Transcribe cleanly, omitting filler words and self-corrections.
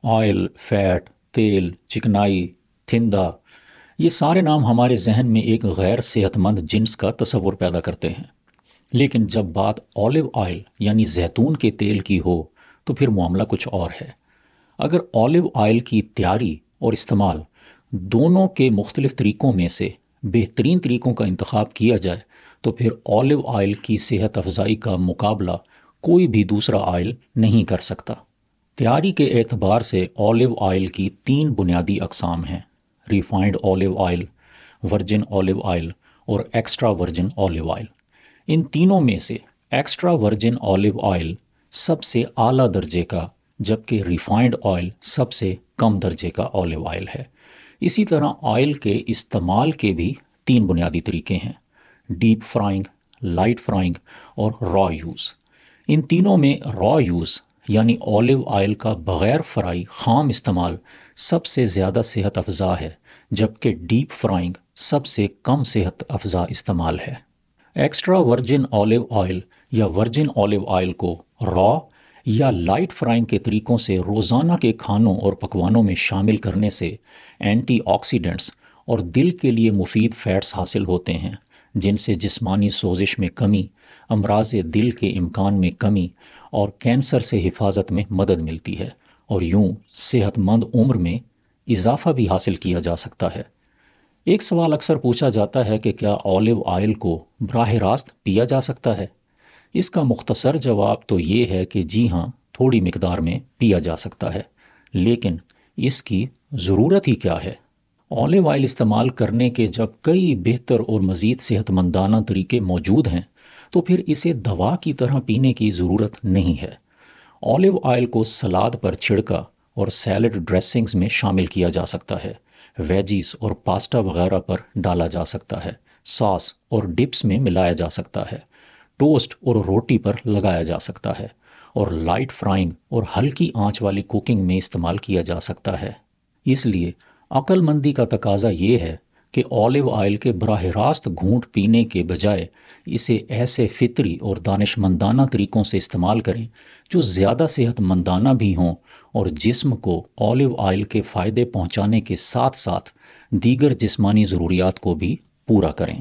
Oil, fat, تیل، چکنائی، تھندا، یہ سارے نام ہمارے ذہن میں ایک غیر صحت مند جنس کا تصور پیدا کرتے ہیں۔ لیکن جب بات آلیو آئل یعنی زیتون کے تیل کی ہو تو پھر معاملہ کچھ اور ہے۔ اگر آلیو آئل کی تیاری اور استعمال دونوں کے مختلف طریقوں میں سے بہترین طریقوں کا انتخاب کیا جائے تو پھر آلیو آئل کی صحت افزائی کا مقابلہ کوئی بھی دوسرا آئل نہیں کر سکتا۔ تیاری کے اعتبار سے آلیو آئل کی تین بنیادی اقسام ہیں: refined olive oil, virgin olive oil اور ایکسٹرا ورجن آلیو آئل۔ ان تینوں میں سے ایکسٹرا ورجن آلیو آئل سب سے اعلیٰ درجے کا، جبکہ ریفائنڈ آئل سب سے کم درجے کا آلیو آئل ہے۔ اسی طرح آئل کے استعمال کے بھی تین بنیادی طریقے ہیں: ڈیپ فرائنگ، لائٹ فرائنگ اور را یوز۔ ان تینوں میں را یوز یعنی آلیو آئل کا بغیر فرائی خام استعمال سب سے زیادہ صحت افزا ہے، جبکہ ڈیپ فرائنگ سب سے کم صحت افزا استعمال ہے۔ ایکسٹرا ورجن آلیو آئل یا ورجن آلیو آئل کو را یا لائٹ فرائنگ کے طریقوں سے روزانہ کے کھانوں اور پکوانوں میں شامل کرنے سے اینٹی آکسیڈنٹس اور دل کے لیے مفید فیٹس حاصل ہوتے ہیں، جن سے جسمانی سوزش میں کمی، امراض دل کے امکان میں کمی اور کینسر سے حفاظت میں مدد ملتی ہے، اور یوں صحت مند عمر میں اضافہ بھی حاصل کیا جا سکتا ہے۔ ایک سوال اکثر پوچھا جاتا ہے کہ کیا آلیو آئل کو براہ راست پیا جا سکتا ہے؟ اس کا مختصر جواب تو یہ ہے کہ جی ہاں، تھوڑی مقدار میں پیا جا سکتا ہے، لیکن اس کی ضرورت ہی کیا ہے؟ آلیو آئل استعمال کرنے کے جب کئی بہتر اور مزید صحت مندانہ طریقے موجود ہیں تو پھر اسے دوا کی طرح پینے کی ضرورت نہیں ہے۔ آلیو آئل کو سلاد پر چھڑکا اور سیلڈ ڈریسنگز میں شامل کیا جا سکتا ہے، ویجیز اور پاستا وغیرہ پر ڈالا جا سکتا ہے، ساس اور ڈپس میں ملایا جا سکتا ہے، ٹوسٹ اور روٹی پر لگایا جا سکتا ہے، اور لائٹ فرائنگ اور ہلکی آنچ والی کوکنگ میں استعمال کیا جا سکتا ہے۔ اس لیے عقل مندی کا تقاضا یہ ہے کہ آلیو آئل کے براہ راست گھونٹ پینے کے بجائے اسے ایسے فطری اور دانش مندانہ طریقوں سے استعمال کریں جو زیادہ صحت مندانہ بھی ہوں اور جسم کو آلیو آئل کے فائدے پہنچانے کے ساتھ ساتھ دیگر جسمانی ضروریات کو بھی پورا کریں۔